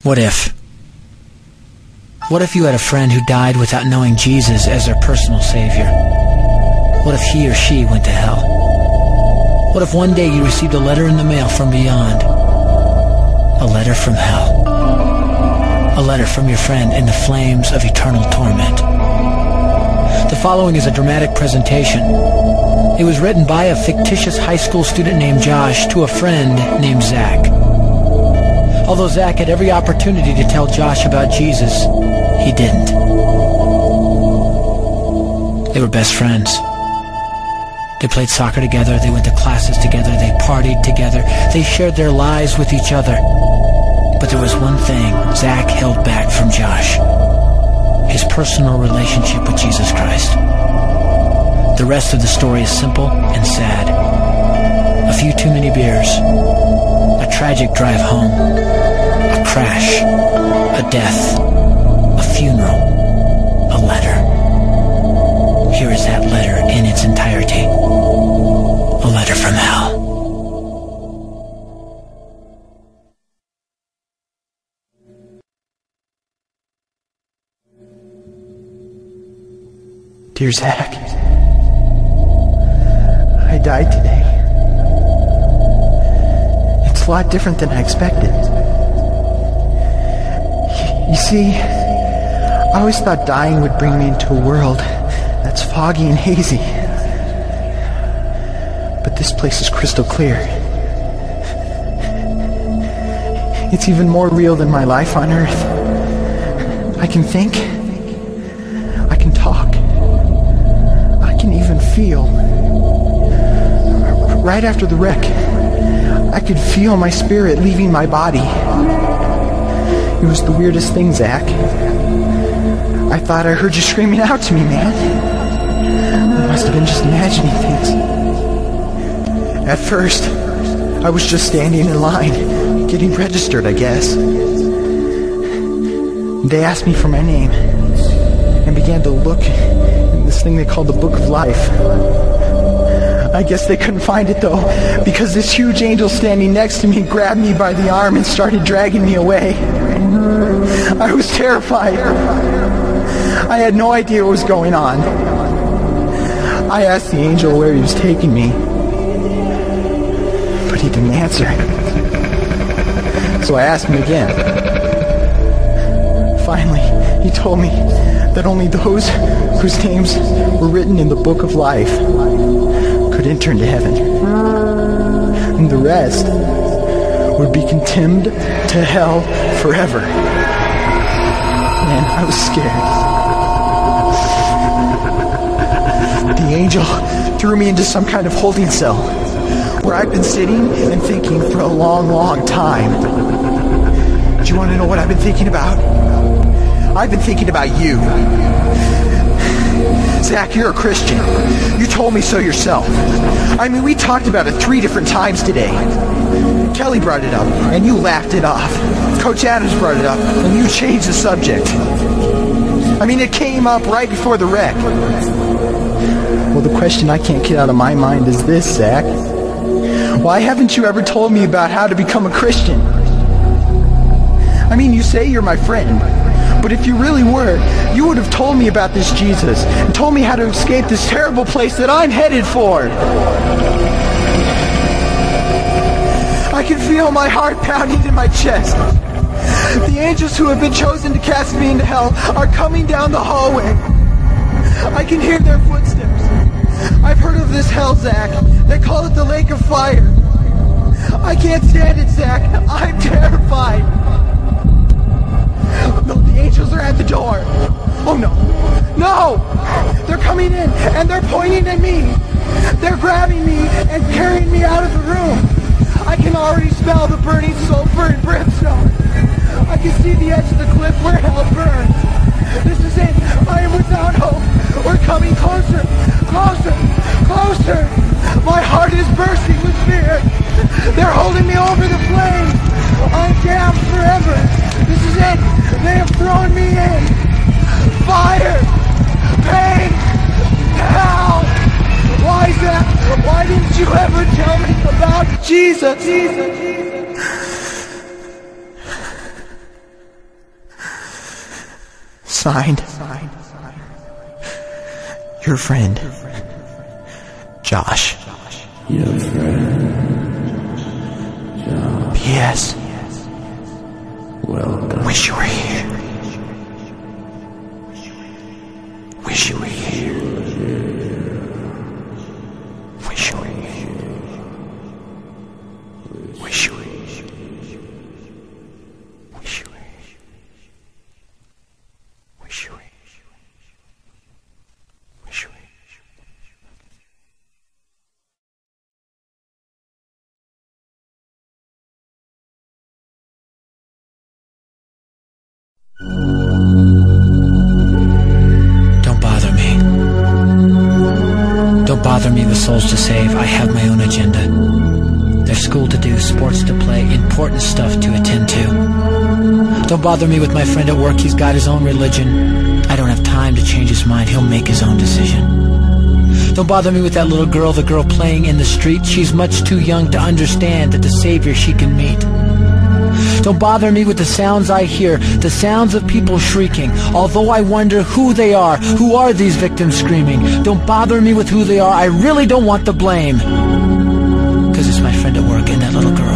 What if? What if you had a friend who died without knowing Jesus as their personal savior? What if he or she went to hell? What if one day you received a letter in the mail from beyond? A letter from hell. A letter from your friend in the flames of eternal torment. The following is a dramatic presentation. It was written by a fictitious high school student named Josh to a friend named Zach. Although Zach had every opportunity to tell Josh about Jesus, he didn't. They were best friends. They played soccer together, they went to classes together, they partied together, they shared their lives with each other. But there was one thing Zach held back from Josh: his personal relationship with Jesus Christ. The rest of the story is simple and sad. A few too many beers, a tragic drive home, a crash, a death, a funeral, a letter. Here is that letter in its entirety. A letter from hell. Dear Zach, I died today. It's a lot different than I expected. You see, I always thought dying would bring me into a world that's foggy and hazy. But this place is crystal clear. It's even more real than my life on Earth. I can think. I can talk. I can even feel. Right after the wreck, I could feel my spirit leaving my body. It was the weirdest thing, Zach. I thought I heard you screaming out to me, man. I must have been just imagining things. At first, I was just standing in line, getting registered, I guess. They asked me for my name and began to look in this thing they called the Book of Life. I guess they couldn't find it, though, because this huge angel standing next to me grabbed me by the arm and started dragging me away. I was terrified. I had no idea what was going on. I asked the angel where he was taking me, but he didn't answer. So I asked him again. Finally, he told me that only those whose names were written in the Book of Life could enter into heaven. And the rest would be condemned to hell forever. Man, I was scared. The angel threw me into some kind of holding cell where I've been sitting and thinking for a long, long time. Do you want to know what I've been thinking about? I've been thinking about you. Zach, you're a Christian. You told me so yourself. I mean, we talked about it 3 different times today. Kelly brought it up, and you laughed it off. Coach Adams brought it up, and you changed the subject. I mean, it came up right before the wreck. Well, the question I can't get out of my mind is this, Zach. Why haven't you ever told me about how to become a Christian? I mean, you say you're my friend, but if you really were, you would have told me about this Jesus and told me how to escape this terrible place that I'm headed for. I can feel my heart pounding in my chest. The angels who have been chosen to cast me into hell are coming down the hallway. I can hear their footsteps. I've heard of this hell, Zach. They call it the lake of fire. I can't stand it, Zach. I'm terrified. No, the angels are at the door. Oh, no. No! They're coming in, and they're pointing at me. They're grabbing me and carrying me out of the room. I can already smell the burning sulfur and brimstone. I can see the edge of the cliff where hell burns. This is it. I am without hope. We're coming closer, closer, closer. My heart is bursting with fear. They're holding me over the flames. I'm damned forever. This is it. They have thrown me in. Fire, pain, hell. Why, Zach? Why didn't you ever tell me about Jesus? Signed, your friend, Josh. Your friend, Josh. P.S. Welcome. Wish you were here. Wish you were here. Wish you were here. Wish you were here. Wish you were here. Wish you were here. Wish you were here. Don't bother me. Don't bother me with souls to save. I have my own agenda. There's school to do, sports to play, important stuff to attend to. Don't bother me with my friend at work. He's got his own religion. I don't have time to change his mind. He'll make his own decision. Don't bother me with that little girl, the girl playing in the street. She's much too young to understand that the Savior she can meet. Don't bother me with the sounds I hear, the sounds of people shrieking, although I wonder who they are. Who are these victims screaming? Don't bother me with who they are. I really don't want the blame. 'Cause it's my friend at work and that little girl.